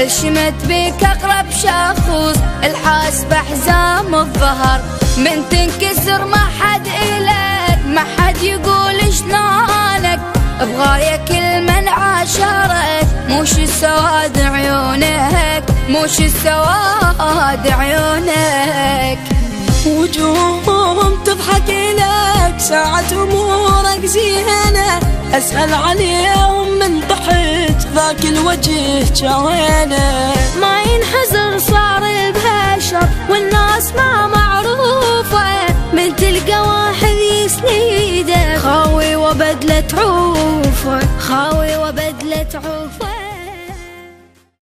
شمت بيك اقرب شخوص الحاسب حزام الظهر من تنكسر ما حد إلك ما حد يقول شلونك بغاية كل من عاشرك موش السواد عيونك موش السواد عيونك وجوههم تضحك لك ساعة أمورك زينة أسأل عليهم من ضحك ذاك الوجه جوينه ما ينحزر صار البشر والناس ما معروفة من تلقى واحد يسنيده خاوي وبدلة عوفه خاوي وبدلة عوفه